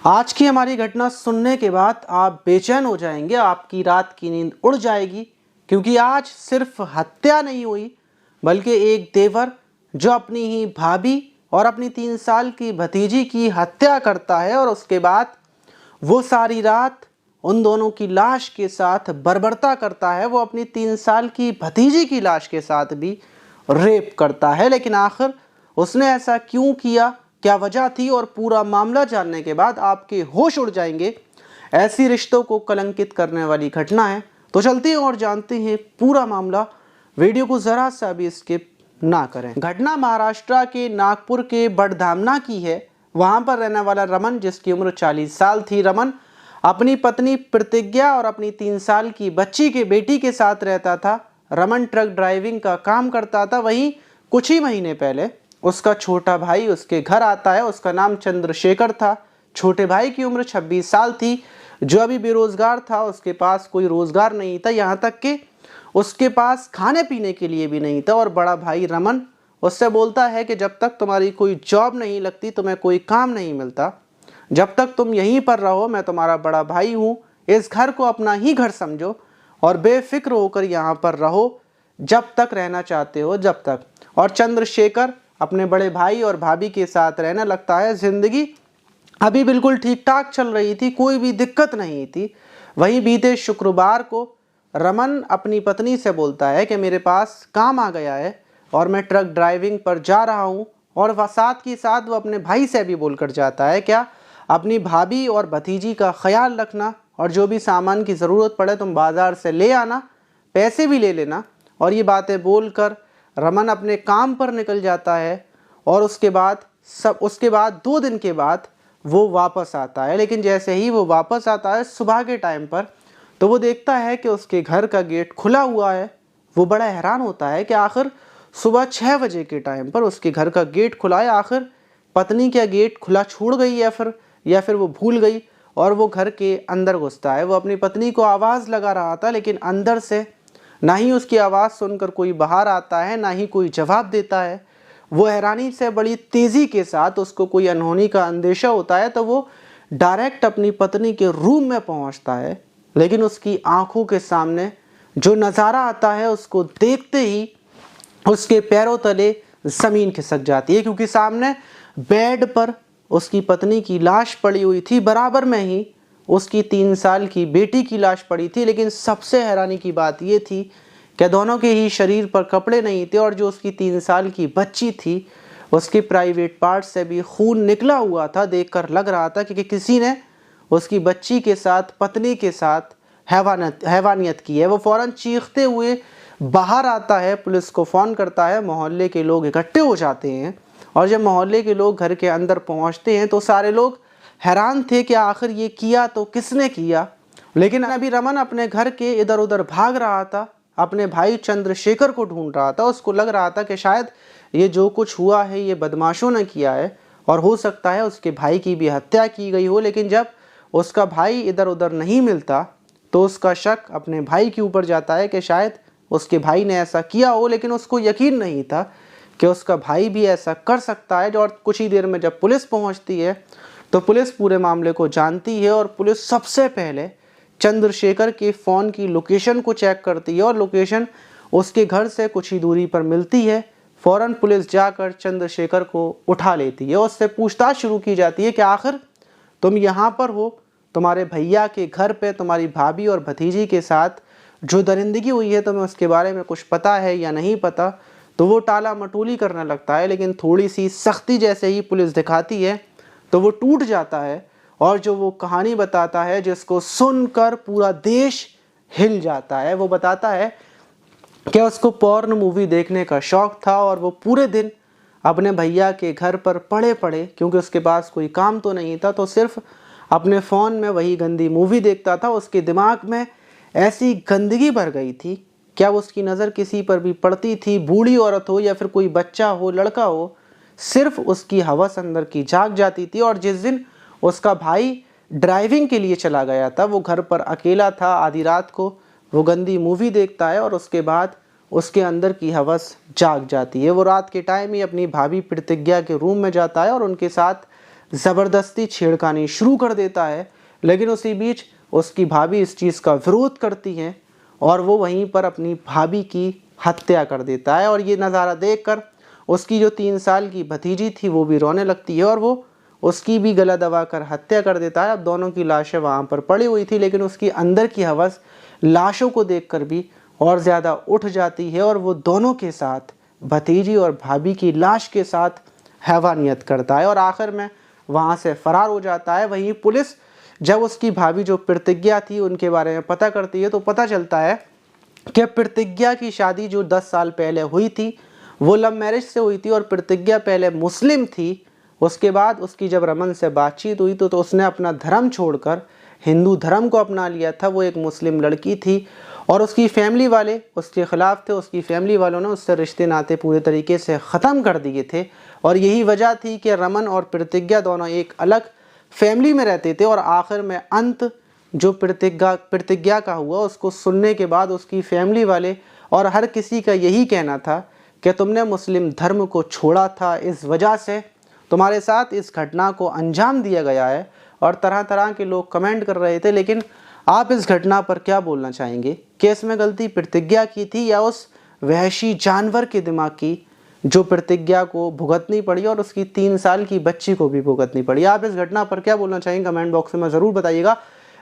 आज की हमारी घटना सुनने के बाद आप बेचैन हो जाएंगे, आपकी रात की नींद उड़ जाएगी, क्योंकि आज सिर्फ हत्या नहीं हुई बल्कि एक देवर जो अपनी ही भाभी और अपनी 3 साल की भतीजी की हत्या करता है और उसके बाद वो सारी रात उन दोनों की लाश के साथ बर्बरता करता है। वो अपनी 3 साल की भतीजी की लाश के साथ भी रेप करता है। लेकिन आखिर उसने ऐसा क्यों किया, क्या वजह थी, और पूरा मामला जानने के बाद आपके होश उड़ जाएंगे। ऐसी रिश्तों को कलंकित करने वाली घटना है। तो चलते हैं और जानते हैं पूरा मामला। वीडियो को ज़रा सा भी स्किप ना करें। घटना महाराष्ट्र के नागपुर के बड़धामना की है। वहां पर रहने वाला रमन, जिसकी उम्र 40 साल थी, रमन अपनी पत्नी प्रतिज्ञा और अपनी 3 साल की बच्ची के बेटी के साथ रहता था। रमन ट्रक ड्राइविंग का काम करता था। वहीं कुछ ही महीने पहले उसका छोटा भाई उसके घर आता है। उसका नाम चंद्रशेखर था। छोटे भाई की उम्र 26 साल थी, जो अभी बेरोजगार था। उसके पास कोई रोजगार नहीं था, यहाँ तक कि उसके पास खाने पीने के लिए भी नहीं था। और बड़ा भाई रमन उससे बोलता है कि जब तक तुम्हारी कोई जॉब नहीं लगती, तुम्हें कोई काम नहीं मिलता, जब तक तुम यहीं पर रहो, मैं तुम्हारा बड़ा भाई हूँ, इस घर को अपना ही घर समझो और बेफिक्र होकर यहाँ पर रहो जब तक रहना चाहते हो, जब तक। और चंद्रशेखर अपने बड़े भाई और भाभी के साथ रहने लगता है। जिंदगी अभी बिल्कुल ठीक ठाक चल रही थी, कोई भी दिक्कत नहीं थी। वहीं बीते शुक्रवार को रमन अपनी पत्नी से बोलता है कि मेरे पास काम आ गया है और मैं ट्रक ड्राइविंग पर जा रहा हूँ। और वह साथ ही साथ वो अपने भाई से भी बोलकर जाता है, क्या अपनी भाभी और भतीजी का ख्याल रखना और जो भी सामान की ज़रूरत पड़े तुम बाज़ार से ले आना, पैसे भी ले लेना। और ये बातें बोलकर रमन अपने काम पर निकल जाता है। और उसके बाद 2 दिन के बाद वो वापस आता है। लेकिन जैसे ही वो वापस आता है सुबह के टाइम पर, तो वो देखता है कि उसके घर का गेट खुला हुआ है। वो बड़ा हैरान होता है कि आखिर सुबह 6 बजे के टाइम पर उसके घर का गेट खुला है। आखिर पत्नी क्या गेट खुला छोड़ गई या फिर वो भूल गई। और वो घर के अंदर घुसता है। वो अपनी पत्नी को आवाज़ लगा रहा था, लेकिन अंदर से ना ही उसकी आवाज़ सुनकर कोई बाहर आता है, ना ही कोई जवाब देता है। वो हैरानी से बड़ी तेज़ी के साथ, उसको कोई अनहोनी का अंदेशा होता है, तो वो डायरेक्ट अपनी पत्नी के रूम में पहुंचता है। लेकिन उसकी आंखों के सामने जो नज़ारा आता है, उसको देखते ही उसके पैरों तले ज़मीन खिसक जाती है, क्योंकि सामने बेड पर उसकी पत्नी की लाश पड़ी हुई थी। बराबर में ही उसकी 3 साल की बेटी की लाश पड़ी थी। लेकिन सबसे हैरानी की बात यह थी कि दोनों के ही शरीर पर कपड़े नहीं थे। और जो उसकी 3 साल की बच्ची थी, उसके प्राइवेट पार्ट से भी खून निकला हुआ था। देखकर लग रहा था कि किसी ने उसकी बच्ची के साथ, पत्नी के साथ हैवानियत की है। वो फ़ौरन चीखते हुए बाहर आता है, पुलिस को फ़ोन करता है। मोहल्ले के लोग इकट्ठे हो जाते हैं और जब मोहल्ले के लोग घर के अंदर पहुंचते हैं तो सारे लोग हैरान थे कि आखिर ये किया तो किसने किया। लेकिन अभी रमन अपने घर के इधर उधर भाग रहा था, अपने भाई चंद्रशेखर को ढूंढ रहा था। उसको लग रहा था कि शायद ये जो कुछ हुआ है ये बदमाशों ने किया है और हो सकता है उसके भाई की भी हत्या की गई हो। लेकिन जब उसका भाई इधर उधर नहीं मिलता तो उसका शक अपने भाई के ऊपर जाता है कि शायद उसके भाई ने ऐसा किया हो। लेकिन उसको यकीन नहीं था कि उसका भाई भी ऐसा कर सकता है। और कुछ ही देर में जब पुलिस पहुंचती है तो पुलिस पूरे मामले को जानती है और पुलिस सबसे पहले चंद्रशेखर के फ़ोन की लोकेशन को चेक करती है और लोकेशन उसके घर से कुछ ही दूरी पर मिलती है। फ़ौरन पुलिस जाकर चंद्रशेखर को उठा लेती है और उससे पूछताछ शुरू की जाती है कि आखिर तुम यहाँ पर हो, तुम्हारे भैया के घर पे तुम्हारी भाभी और भतीजी के साथ जो दरिंदगी हुई है, तुम्हें उसके बारे में कुछ पता है या नहीं पता। तो वो टाला मटोली करने लगता है, लेकिन थोड़ी सी सख्ती जैसे ही पुलिस दिखाती है तो वो टूट जाता है। और जो वो कहानी बताता है जिसको सुनकर पूरा देश हिल जाता है, वो बताता है कि उसको पॉर्न मूवी देखने का शौक़ था और वो पूरे दिन अपने भैया के घर पर पड़े पड़े, क्योंकि उसके पास कोई काम तो नहीं था, तो सिर्फ अपने फ़ोन में वही गंदी मूवी देखता था। उसके दिमाग में ऐसी गंदगी भर गई थी, क्या उसकी नज़र किसी पर भी पड़ती थी, बूढ़ी औरत हो या फिर कोई बच्चा हो, लड़का हो, सिर्फ उसकी हवस अंदर की जाग जाती थी। और जिस दिन उसका भाई ड्राइविंग के लिए चला गया था, वो घर पर अकेला था। आधी रात को वो गंदी मूवी देखता है और उसके बाद उसके अंदर की हवस जाग जाती है। वो रात के टाइम ही अपनी भाभी प्रतिज्ञा के रूम में जाता है और उनके साथ ज़बरदस्ती छेड़खानी शुरू कर देता है। लेकिन उसी बीच उसकी भाभी इस चीज़ का विरोध करती हैं और वो वहीं पर अपनी भाभी की हत्या कर देता है। और ये नज़ारा देखकर उसकी जो 3 साल की भतीजी थी वो भी रोने लगती है और वो उसकी भी गला दबाकर हत्या कर देता है। अब दोनों की लाशें वहाँ पर पड़ी हुई थी, लेकिन उसकी अंदर की हवस लाशों को देखकर भी और ज़्यादा उठ जाती है और वो दोनों के साथ, भतीजी और भाभी की लाश के साथ हैवानियत करता है और आखिर में वहाँ से फरार हो जाता है। वहीं पुलिस जब उसकी भाभी जो प्रतिज्ञा थी उनके बारे में पता करती है तो पता चलता है कि प्रतिज्ञा की शादी जो 10 साल पहले हुई थी वो लव मैरिज से हुई थी और प्रतिज्ञा पहले मुस्लिम थी। उसके बाद उसकी जब रमन से बातचीत हुई तो उसने अपना धर्म छोड़कर हिंदू धर्म को अपना लिया था। वो एक मुस्लिम लड़की थी और उसकी फैमिली वाले उसके ख़िलाफ़ थे। उसकी फैमिली वालों ने उससे रिश्ते नाते पूरे तरीके से ख़त्म कर दिए थे और यही वजह थी कि रमन और प्रतिज्ञा दोनों एक अलग फैमिली में रहते थे। और आखिर में अंत जो प्रतिज्ञा का हुआ उसको सुनने के बाद उसकी फैमिली वाले और हर किसी का यही कहना था कि तुमने मुस्लिम धर्म को छोड़ा था, इस वजह से तुम्हारे साथ इस घटना को अंजाम दिया गया है। और तरह तरह के लोग कमेंट कर रहे थे। लेकिन आप इस घटना पर क्या बोलना चाहेंगे कि इसमें गलती प्रतिज्ञा की थी या उस वहशी जानवर के दिमाग की जो प्रतिज्ञा को भुगतनी पड़ी और उसकी 3 साल की बच्ची को भी भुगतनी पड़ी? आप इस घटना पर क्या बोलना चाहेंगे कमेंट बॉक्स में ज़रूर बताइएगा।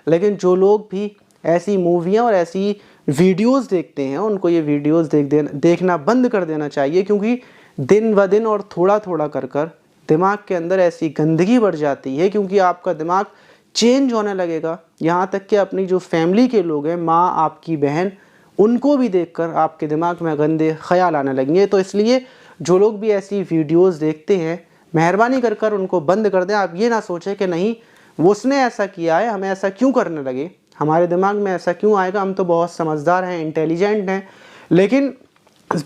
लेकिन जो लोग भी ऐसी मूवियाँ और ऐसी वीडियोज़ देखते हैं उनको ये वीडियोज़ देखना बंद कर देना चाहिए, क्योंकि दिन ब दिन और थोड़ा थोड़ा कर दिमाग के अंदर ऐसी गंदगी बढ़ जाती है, क्योंकि आपका दिमाग चेंज होने लगेगा। यहाँ तक कि अपनी जो फैमिली के लोग हैं, माँ, आपकी बहन, उनको भी देखकर आपके दिमाग में गंदे ख्याल आने लगेंगे। तो इसलिए जो लोग भी ऐसी वीडियोस देखते हैं मेहरबानी कर उनको बंद कर दें। आप ये ना सोचें कि नहीं वो उसने ऐसा किया है, हमें ऐसा क्यों करने लगे, हमारे दिमाग में ऐसा क्यों आएगा, हम तो बहुत समझदार हैं, इंटेलिजेंट हैं। लेकिन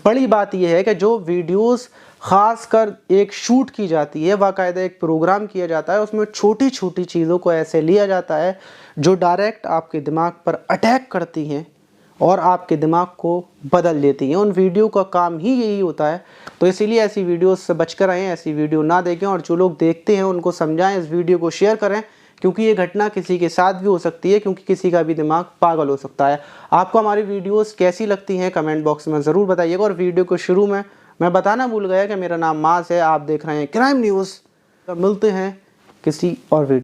बड़ी बात यह है कि जो वीडियोस ख़ास कर एक शूट की जाती है, बाकायदा एक प्रोग्राम किया जाता है, उसमें छोटी छोटी चीज़ों को ऐसे लिया जाता है जो डायरेक्ट आपके दिमाग पर अटैक करती हैं और आपके दिमाग को बदल देती हैं। उन वीडियो का काम ही यही होता है। तो इसीलिए ऐसी वीडियोस से बचकर रहें, ऐसी वीडियो ना देखें और जो लोग देखते हैं उनको समझाएं, इस वीडियो को शेयर करें, क्योंकि ये घटना किसी के साथ भी हो सकती है, क्योंकि किसी का भी दिमाग पागल हो सकता है। आपको हमारी वीडियोस कैसी लगती हैं कमेंट बॉक्स में ज़रूर बताइएगा। और वीडियो को शुरू में मैं बताना भूल गया कि मेरा नाम मास है, आप देख रहे हैं क्राइम न्यूज़। मिलते हैं किसी और वीडियो।